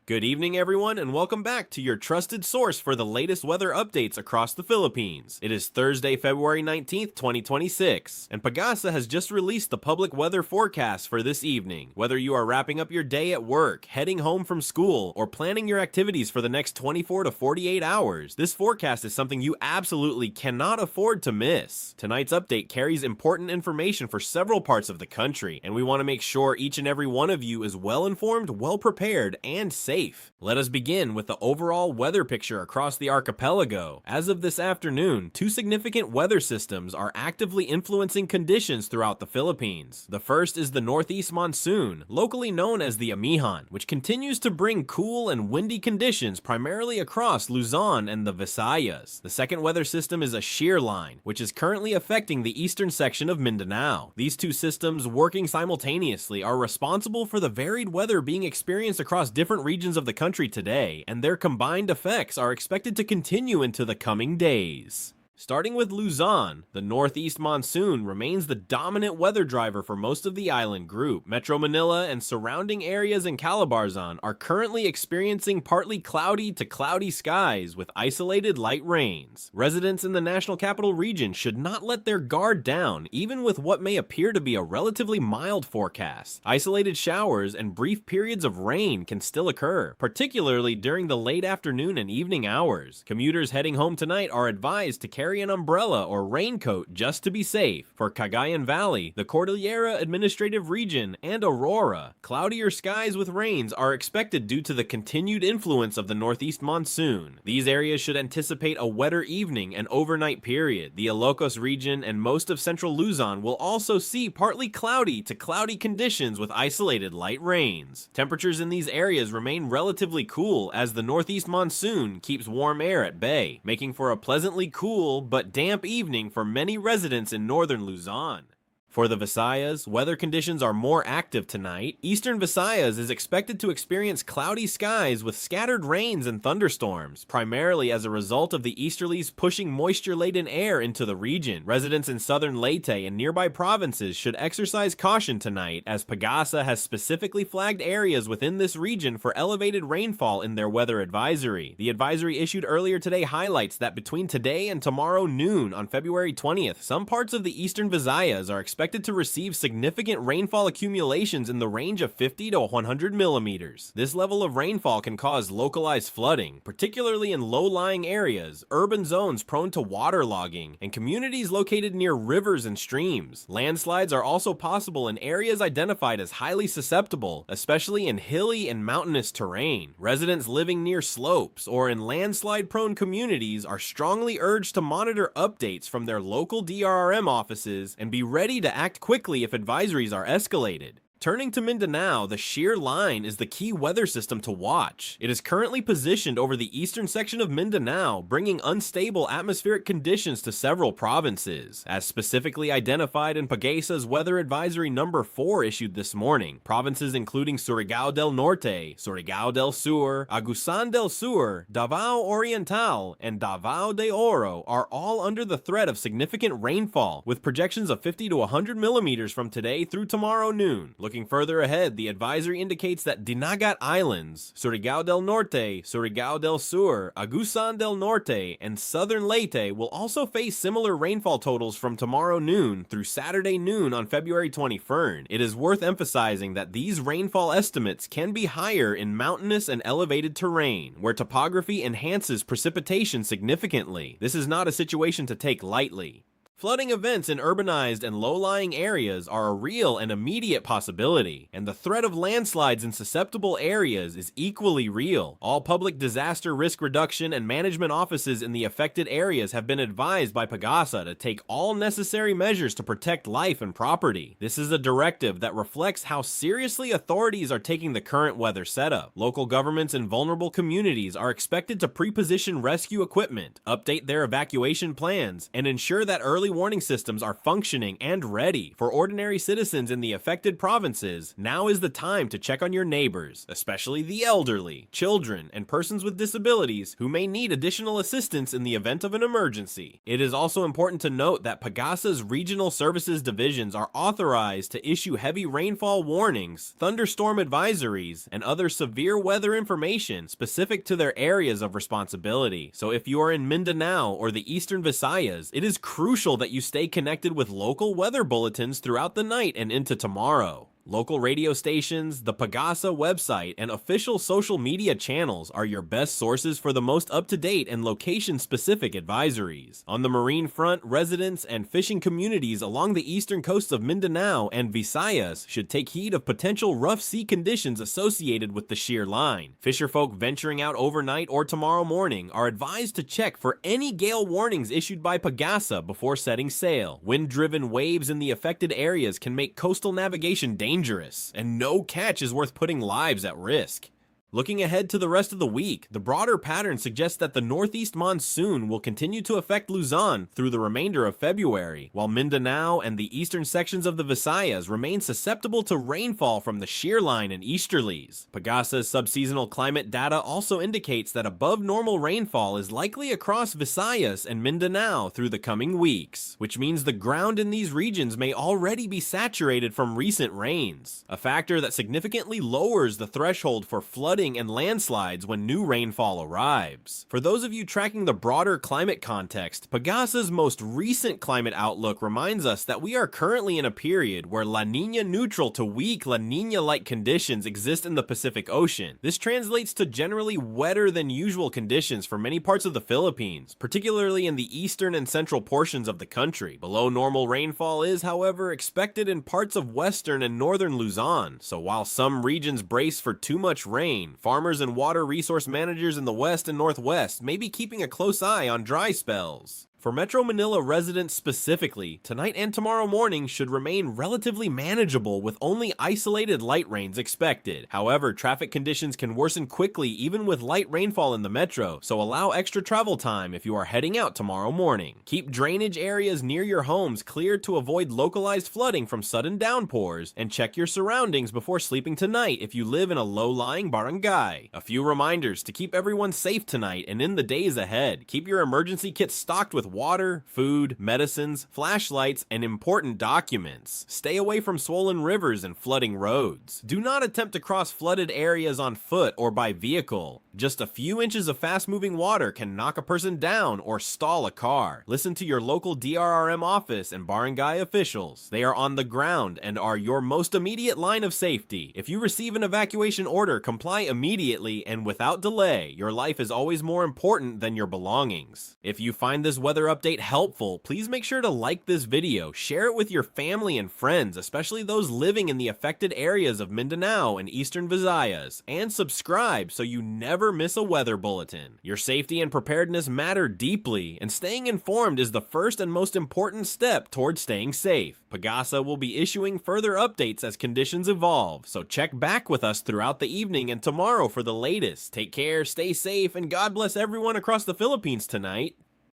Good evening, everyone, and welcome back to your trusted source for the latest weather updates across the Philippines. It is Thursday, February 19th, 2026, and Pagasa has just released the public weather forecast for this evening. Whether you are wrapping up your day at work, heading home from school, or planning your activities for the next 24 to 48 hours, this forecast is something you absolutely cannot afford to miss. Tonight's update carries important information for several parts of the country, and we want to make sure each and every one of you is well informed, well prepared, and safe. Let us begin with the overall weather picture across the archipelago. As of this afternoon, two significant weather systems are actively influencing conditions throughout the Philippines. The first is the northeast monsoon, locally known as the Amihan, which continues to bring cool and windy conditions primarily across Luzon and the Visayas. The second weather system is a shear line, which is currently affecting the eastern section of Mindanao. These two systems, working simultaneously, are responsible for the varied weather being experienced across different regions of the country today, and their combined effects are expected to continue into the coming days. Starting with Luzon, the northeast monsoon remains the dominant weather driver for most of the island group. Metro Manila and surrounding areas in Calabarzon are currently experiencing partly cloudy to cloudy skies with isolated light rains. Residents in the National Capital Region should not let their guard down, even with what may appear to be a relatively mild forecast. Isolated showers and brief periods of rain can still occur, particularly during the late afternoon and evening hours. Commuters heading home tonight are advised to carry an umbrella or raincoat just to be safe. For Cagayan Valley, the Cordillera Administrative Region, and Aurora, cloudier skies with rains are expected due to the continued influence of the northeast monsoon. These areas should anticipate a wetter evening and overnight period. The Ilocos region and most of central Luzon will also see partly cloudy to cloudy conditions with isolated light rains. Temperatures in these areas remain relatively cool as the northeast monsoon keeps warm air at bay, making for a pleasantly cool but damp evening for many residents in northern Luzon. For the Visayas, weather conditions are more active tonight. Eastern Visayas is expected to experience cloudy skies with scattered rains and thunderstorms, primarily as a result of the easterlies pushing moisture-laden air into the region. Residents in southern Leyte and nearby provinces should exercise caution tonight, as Pagasa has specifically flagged areas within this region for elevated rainfall in their weather advisory. The advisory issued earlier today highlights that between today and tomorrow noon on February 20th, some parts of the eastern Visayas are expected to receive significant rainfall accumulations in the range of 50 to 100 millimeters. This level of rainfall can cause localized flooding, particularly in low-lying areas, urban zones prone to waterlogging, and communities located near rivers and streams. Landslides are also possible in areas identified as highly susceptible, especially in hilly and mountainous terrain. Residents living near slopes or in landslide-prone communities are strongly urged to monitor updates from their local DRRM offices and be ready to act quickly if advisories are escalated. Turning to Mindanao, the shear line is the key weather system to watch. It is currently positioned over the eastern section of Mindanao, bringing unstable atmospheric conditions to several provinces. As specifically identified in Pagasa's Weather Advisory number 4 issued this morning, provinces including Surigao del Norte, Surigao del Sur, Agusan del Sur, Davao Oriental, and Davao de Oro are all under the threat of significant rainfall, with projections of 50 to 100 millimeters from today through tomorrow noon. Looking further ahead, the advisory indicates that Dinagat Islands, Surigao del Norte, Surigao del Sur, Agusan del Norte, and southern Leyte will also face similar rainfall totals from tomorrow noon through Saturday noon on February 21st. It is worth emphasizing that these rainfall estimates can be higher in mountainous and elevated terrain, where topography enhances precipitation significantly. This is not a situation to take lightly. Flooding events in urbanized and low-lying areas are a real and immediate possibility, and the threat of landslides in susceptible areas is equally real. All public disaster risk reduction and management offices in the affected areas have been advised by Pagasa to take all necessary measures to protect life and property. This is a directive that reflects how seriously authorities are taking the current weather setup. Local governments in vulnerable communities are expected to pre-position rescue equipment, update their evacuation plans, and ensure that early early warning systems are functioning and ready. For ordinary citizens in the affected provinces, now is the time to check on your neighbors, especially the elderly, children, and persons with disabilities who may need additional assistance in the event of an emergency. It is also important to note that Pagasa's regional services divisions are authorized to issue heavy rainfall warnings, thunderstorm advisories, and other severe weather information specific to their areas of responsibility. So if you are in Mindanao or the Eastern Visayas, it is crucial that you stay connected with local weather bulletins throughout the night and into tomorrow. Local radio stations, the Pagasa website, and official social media channels are your best sources for the most up-to-date and location-specific advisories. On the marine front, residents and fishing communities along the eastern coasts of Mindanao and Visayas should take heed of potential rough sea conditions associated with the shear line. Fisherfolk venturing out overnight or tomorrow morning are advised to check for any gale warnings issued by Pagasa before setting sail. Wind-driven waves in the affected areas can make coastal navigation dangerous, and no catch is worth putting lives at risk. Looking ahead to the rest of the week, the broader pattern suggests that the northeast monsoon will continue to affect Luzon through the remainder of February, while Mindanao and the eastern sections of the Visayas remain susceptible to rainfall from the shear line and easterlies. Pagasa's subseasonal climate data also indicates that above normal rainfall is likely across Visayas and Mindanao through the coming weeks, which means the ground in these regions may already be saturated from recent rains, a factor that significantly lowers the threshold for flooding and landslides when new rainfall arrives. For those of you tracking the broader climate context, Pagasa's most recent climate outlook reminds us that we are currently in a period where La Niña neutral to weak La Niña-like conditions exist in the Pacific Ocean. This translates to generally wetter than usual conditions for many parts of the Philippines, particularly in the eastern and central portions of the country. Below normal rainfall is, however, expected in parts of western and northern Luzon, so while some regions brace for too much rain, farmers and water resource managers in the west and northwest may be keeping a close eye on dry spells. For Metro Manila residents specifically, tonight and tomorrow morning should remain relatively manageable with only isolated light rains expected. However, traffic conditions can worsen quickly even with light rainfall in the metro, so allow extra travel time if you are heading out tomorrow morning. Keep drainage areas near your homes cleared to avoid localized flooding from sudden downpours, and check your surroundings before sleeping tonight if you live in a low-lying barangay. A few reminders to keep everyone safe tonight and in the days ahead. Keep your emergency kit stocked with water, food, medicines, flashlights, and important documents. Stay away from swollen rivers and flooding roads. Do not attempt to cross flooded areas on foot or by vehicle. Just a few inches of fast-moving water can knock a person down or stall a car. Listen to your local DRRM office and barangay officials. They are on the ground and are your most immediate line of safety. If you receive an evacuation order, comply immediately and without delay. Your life is always more important than your belongings. If you find this weather update helpful, please make sure to like this video, share it with your family and friends, especially those living in the affected areas of Mindanao and Eastern Visayas, and subscribe so you never miss a weather bulletin. Your safety and preparedness matter deeply, and staying informed is the first and most important step towards staying safe. Pagasa will be issuing further updates as conditions evolve, so check back with us throughout the evening and tomorrow for the latest. Take care, stay safe, and God bless everyone across the Philippines tonight.